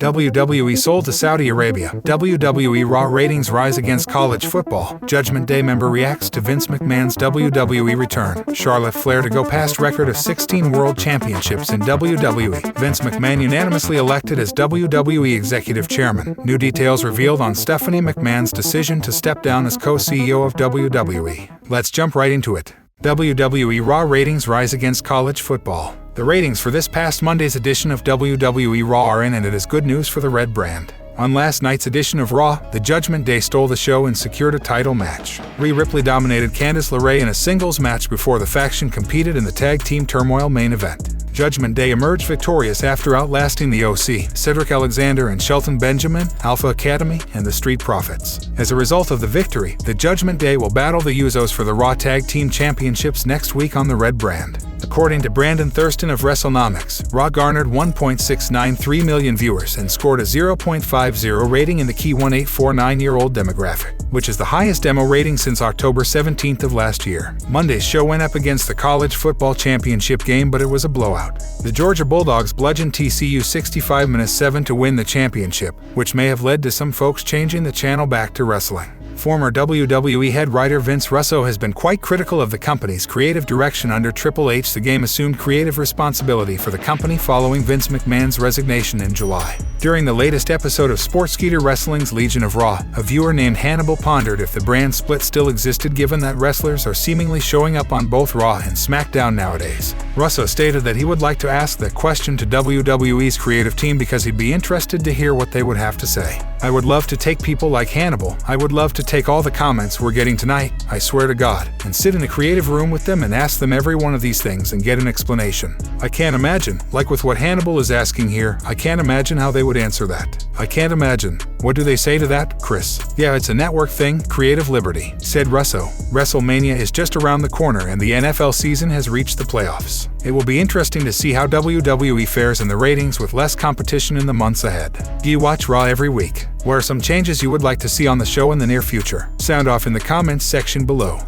WWE sold to Saudi Arabia. WWE Raw Ratings Rise against college football. Judgment Day member reacts to Vince McMahon's WWE return. Charlotte Flair to go past record of 16 world championships in WWE. Vince McMahon unanimously elected as WWE Executive Chairman. New details revealed on Stephanie McMahon's decision to step down as co-CEO of WWE. Let's jump right into it. WWE Raw Ratings Rise against college football. The ratings for this past Monday's edition of WWE Raw are in, and it is good news for the Red brand. On last night's edition of Raw, the Judgment Day stole the show and secured a title match. Rhea Ripley dominated Candice LeRae in a singles match before the faction competed in the Tag Team Turmoil main event. Judgment Day emerged victorious after outlasting the OC, Cedric Alexander and Shelton Benjamin, Alpha Academy, and the Street Profits. As a result of the victory, the Judgment Day will battle the Usos for the Raw Tag Team Championships next week on the Red brand. According to Brandon Thurston of WrestleNomics, Raw garnered 1.693 million viewers and scored a 0.50 rating in the key 1849-year-old demographic, which is the highest demo rating since October 17th of last year. Monday's show went up against the College Football Championship game, but it was a blowout. The Georgia Bulldogs bludgeoned TCU 65-7 to win the championship, which may have led to some folks changing the channel back to wrestling. Former WWE head writer Vince Russo has been quite critical of the company's creative direction under Triple H. The game assumed creative responsibility for the company following Vince McMahon's resignation in July. During the latest episode of Sportskeeda Wrestling's Legion of Raw, a viewer named Hannibal pondered if the brand split still existed given that wrestlers are seemingly showing up on both Raw and SmackDown nowadays. Russo stated that he would like to ask that question to WWE's creative team because he'd be interested to hear what they would have to say. "I would love to take people like Hannibal. I would love to take all the comments we're getting tonight, I swear to God, and sit in the creative room with them and ask them every one of these things and get an explanation. I can't imagine, like with what Hannibal is asking here, I can't imagine how they would answer that. I can't imagine. What do they say to that, Chris? Yeah, it's a network thing, creative liberty," said Russo. WrestleMania is just around the corner and the NFL season has reached the playoffs. It will be interesting to see how WWE fares in the ratings with less competition in the months ahead. Do you watch Raw every week? What are some changes you would like to see on the show in the near future? Sound off in the comments section below.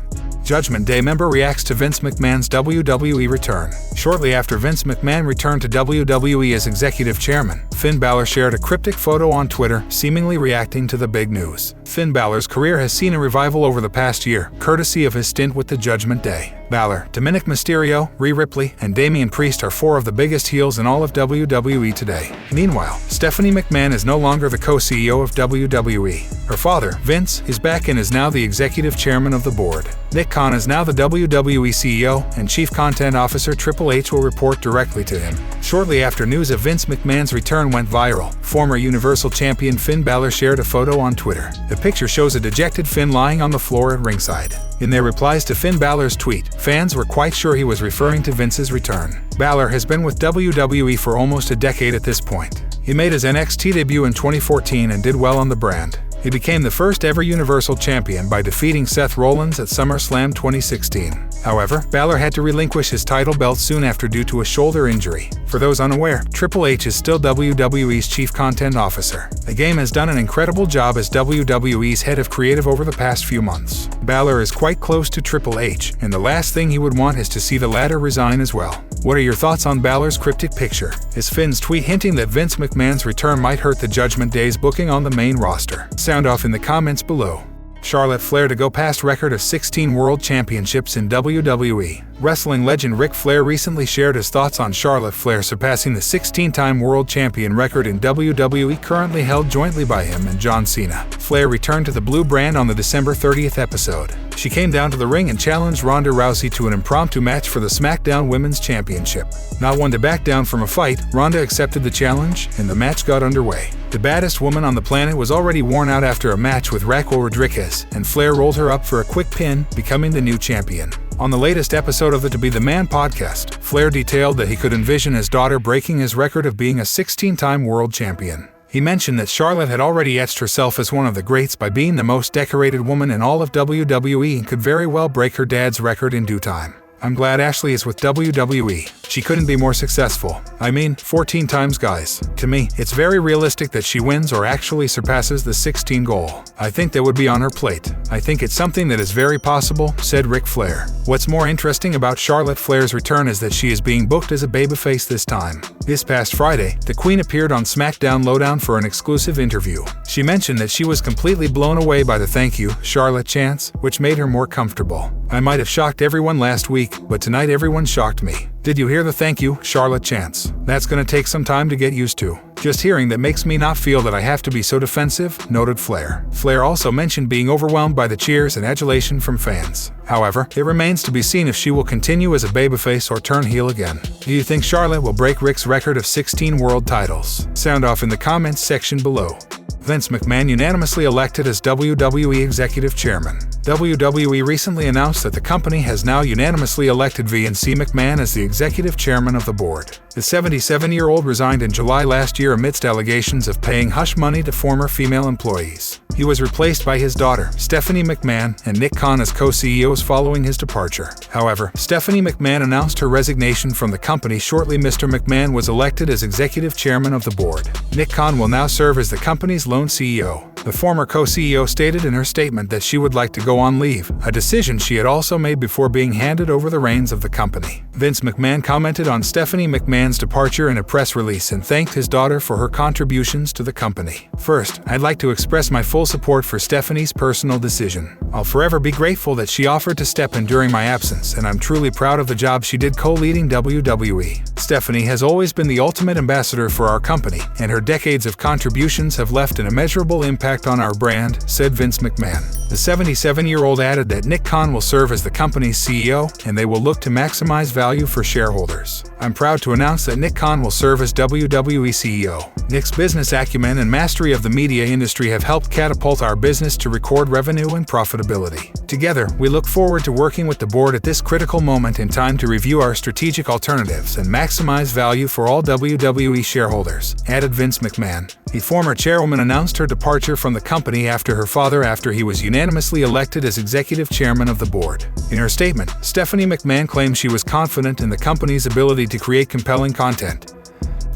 Judgment Day member reacts to Vince McMahon's WWE return. Shortly after Vince McMahon returned to WWE as Executive Chairman, Finn Balor shared a cryptic photo on Twitter, seemingly reacting to the big news. Finn Balor's career has seen a revival over the past year, courtesy of his stint with the Judgment Day. Balor, Dominic Mysterio, Rhea Ripley, and Damian Priest are four of the biggest heels in all of WWE today. Meanwhile, Stephanie McMahon is no longer the co-CEO of WWE. Her father, Vince, is back and is now the Executive Chairman of the board. Nick Khan is now the WWE CEO, and Chief Content Officer Triple H will report directly to him. Shortly after news of Vince McMahon's return went viral, former Universal Champion Finn Balor shared a photo on Twitter. The picture shows a dejected Finn lying on the floor at ringside. In their replies to Finn Balor's tweet, fans were quite sure he was referring to Vince's return. Balor has been with WWE for almost a decade at this point. He made his NXT debut in 2014 and did well on the brand. He became the first ever Universal Champion by defeating Seth Rollins at SummerSlam 2016. However, Balor had to relinquish his title belt soon after due to a shoulder injury. For those unaware, Triple H is still WWE's Chief Content Officer. The game has done an incredible job as WWE's head of creative over the past few months. Balor is quite close to Triple H, and the last thing he would want is to see the latter resign as well. What are your thoughts on Balor's cryptic picture? Is Finn's tweet hinting that Vince McMahon's return might hurt the Judgment Day's booking on the main roster? Sound off in the comments below. Charlotte Flair to go past record of 16 world championships in WWE. Wrestling legend Ric Flair recently shared his thoughts on Charlotte Flair surpassing the 16-time world champion record in WWE currently held jointly by him and John Cena. Flair returned to the blue brand on the December 30th episode. She came down to the ring and challenged Ronda Rousey to an impromptu match for the SmackDown Women's Championship. Not one to back down from a fight, Ronda accepted the challenge, and the match got underway. The baddest woman on the planet was already worn out after a match with Raquel Rodriguez, and Flair rolled her up for a quick pin, becoming the new champion. On the latest episode of the To Be the Man podcast, Flair detailed that he could envision his daughter breaking his record of being a 16-time world champion. He mentioned that Charlotte had already etched herself as one of the greats by being the most decorated woman in all of WWE and could very well break her dad's record in due time. I'm glad Ashley is with WWE. She couldn't be more successful. I mean, 14 times, guys. To me, it's very realistic that she wins or actually surpasses the 16 goal. I think that would be on her plate. I think it's something that is very possible," said Ric Flair. What's more interesting about Charlotte Flair's return is that she is being booked as a babyface this time. This past Friday, the Queen appeared on SmackDown Lowdown for an exclusive interview. She mentioned that she was completely blown away by the "Thank you, Charlotte" chants, which made her more comfortable. "I might have shocked everyone last week, but tonight everyone shocked me. Did you hear the 'Thank you, Charlotte' chants? That's gonna take some time to get used to. Just hearing that makes me not feel that I have to be so defensive," noted Flair. Flair also mentioned being overwhelmed by the cheers and adulation from fans. However, it remains to be seen if she will continue as a babyface or turn heel again. Do you think Charlotte will break Ric's record of 16 world titles? Sound off in the comments section below. Vince McMahon unanimously elected as WWE Executive Chairman. WWE recently announced that the company has now unanimously elected Vince McMahon as the Executive Chairman of the board. The 77-year-old resigned in July last year amidst allegations of paying hush money to former female employees. He was replaced by his daughter, Stephanie McMahon, and Nick Khan as co-CEOs following his departure. However, Stephanie McMahon announced her resignation from the company shortly Mr. McMahon was elected as Executive Chairman of the board. Nick Khan will now serve as the company's lone CEO. The former co-CEO stated in her statement that she would like to go on leave, a decision she had also made before being handed over the reins of the company. Vince McMahon commented on Stephanie McMahon's departure in a press release and thanked his daughter for her contributions to the company. "First, I'd like to express my full support for Stephanie's personal decision. I'll forever be grateful that she offered to step in during my absence, and I'm truly proud of the job she did co-leading WWE. Stephanie has always been the ultimate ambassador for our company, and her decades of contributions have left an immeasurable impact on our brand," said Vince McMahon. The 77-year-old added that Nick Khan will serve as the company's CEO, and they will look to maximize value for shareholders. "I'm proud to announce that Nick Khan will serve as WWE CEO. Nick's business acumen and mastery of the media industry have helped catapult our business to record revenue and profitability. Together, we look forward to working with the board at this critical moment in time to review our strategic alternatives and maximize value for all WWE shareholders," added Vince McMahon. The former chairwoman announced her departure from the company after he was unanimously elected as Executive Chairman of the board. In her statement, Stephanie McMahon claimed she was confident in the company's ability to create compelling content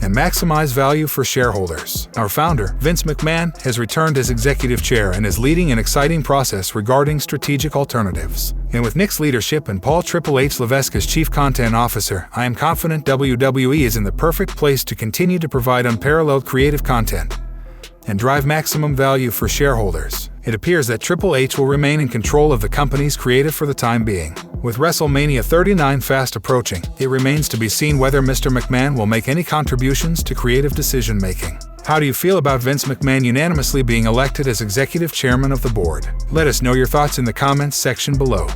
and maximize value for shareholders. "Our founder, Vince McMahon, has returned as executive chair and is leading an exciting process regarding strategic alternatives. And with Nick's leadership and Paul Triple H Levesque as Chief Content Officer, I am confident WWE is in the perfect place to continue to provide unparalleled creative content and drive maximum value for shareholders. It appears that Triple H will remain in control of the company's creative for the time being. With WrestleMania 39 fast approaching, it remains to be seen whether Mr. McMahon will make any contributions to creative decision-making. How do you feel about Vince McMahon unanimously being elected as Executive Chairman of the board? Let us know your thoughts in the comments section below.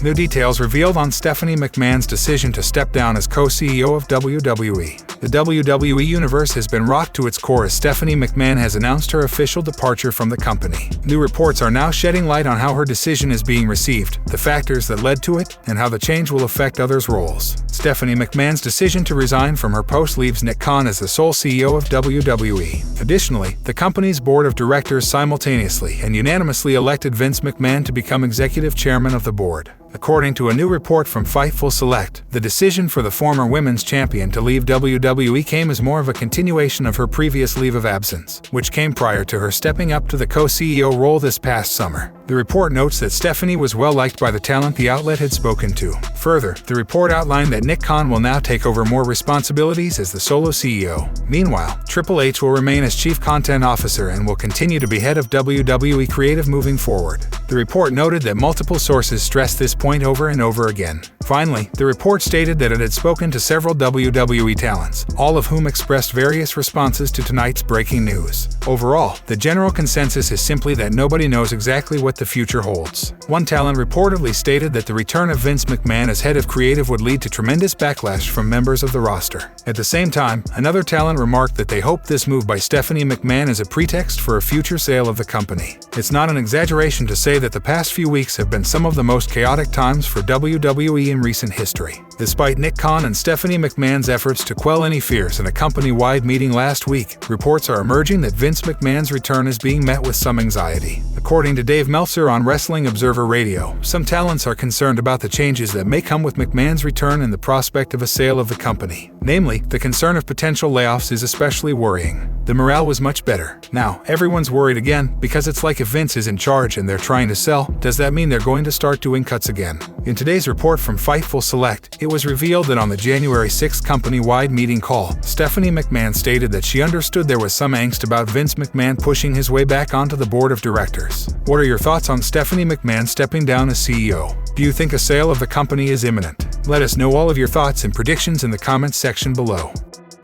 New details revealed on Stephanie McMahon's decision to step down as co-CEO of WWE. The WWE Universe has been rocked to its core as Stephanie McMahon has announced her official departure from the company. New reports are now shedding light on how her decision is being received, the factors that led to it, and how the change will affect others' roles. Stephanie McMahon's decision to resign from her post leaves Nick Khan as the sole CEO of WWE. Additionally, the company's board of directors simultaneously and unanimously elected Vince McMahon to become Executive Chairman of the board. According to a new report from Fightful Select, the decision for the former women's champion to leave WWE came as more of a continuation of her previous leave of absence, which came prior to her stepping up to the co-CEO role this past summer. The report notes that Stephanie was well liked by the talent the outlet had spoken to. Further, the report outlined that Nick Khan will now take over more responsibilities as the solo CEO. Meanwhile, Triple H will remain as Chief Content Officer and will continue to be head of WWE Creative moving forward. The report noted that multiple sources stressed this point over and over again. Finally, the report stated that it had spoken to several WWE talents, all of whom expressed various responses to tonight's breaking news. Overall, the general consensus is simply that nobody knows exactly what the future holds. One talent reportedly stated that the return of Vince McMahon as head of creative would lead to tremendous backlash from members of the roster. At the same time, another talent remarked that they hope this move by Stephanie McMahon is a pretext for a future sale of the company. It's not an exaggeration to say that the past few weeks have been some of the most chaotic times for WWE in recent history. Despite Nick Khan and Stephanie McMahon's efforts to quell any fears in a company-wide meeting last week, reports are emerging that Vince McMahon's return is being met with some anxiety. According to Dave Meltzer on Wrestling Observer Radio, some talents are concerned about the changes that may come with McMahon's return and the prospect of a sale of the company. Namely, the concern of potential layoffs is especially worrying. The morale was much better. Now, everyone's worried again, because it's like if Vince is in charge and they're trying to sell, does that mean they're going to start doing cuts again? In today's report from Fightful Select, it was revealed that on the January 6th company-wide meeting call, Stephanie McMahon stated that she understood there was some angst about Vince McMahon pushing his way back onto the board of directors. What are your thoughts on Stephanie McMahon stepping down as CEO? Do you think a sale of the company is imminent? Let us know all of your thoughts and predictions in the comments section below.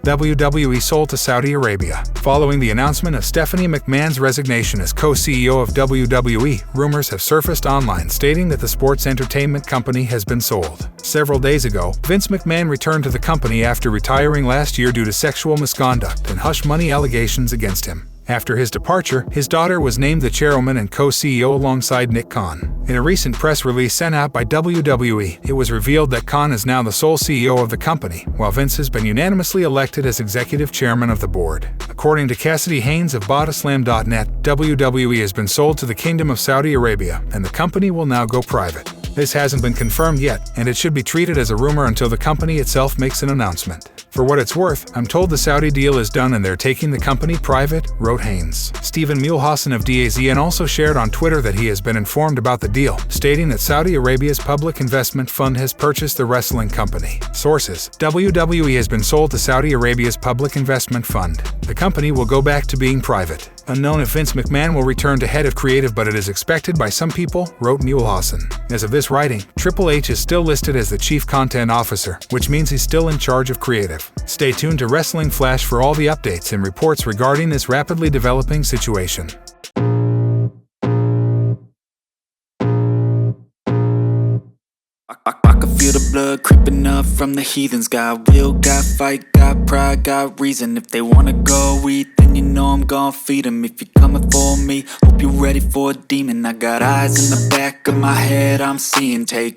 WWE sold to Saudi Arabia. Following the announcement of Stephanie McMahon's resignation as co-CEO of WWE, rumors have surfaced online stating that the sports entertainment company has been sold. Several days ago, Vince McMahon returned to the company after retiring last year due to sexual misconduct and hush-money allegations against him. After his departure, his daughter was named the chairwoman and co-CEO alongside Nick Khan. In a recent press release sent out by WWE, it was revealed that Khan is now the sole CEO of the company, while Vince has been unanimously elected as executive chairman of the board. According to Cassidy Haynes of Bodyslam.net, WWE has been sold to the Kingdom of Saudi Arabia, and the company will now go private. This hasn't been confirmed yet, and it should be treated as a rumor until the company itself makes an announcement. For what it's worth, I'm told the Saudi deal is done and they're taking the company private, wrote Haynes. Stephen Muehlhausen of DAZN also shared on Twitter that he has been informed about the deal, stating that Saudi Arabia's public investment fund has purchased the wrestling company. Sources: WWE has been sold to Saudi Arabia's public investment fund. The company will go back to being private. Unknown if Vince McMahon will return to head of creative, but it is expected by some people, wrote Muehlhausen. As of this writing, Triple H is still listed as the chief content officer, which means he's still in charge of creative. Stay tuned to Wrestling Flash for all the updates and reports regarding this rapidly developing situation. I can feel the blood creeping up from the heathens. Got will, got fight, got pride, got reason. If they wanna go eat, then you know I'm gon' feed them. If you're coming for me, hope you're ready for a demon. I got eyes in the back of my head, I'm seeing. Take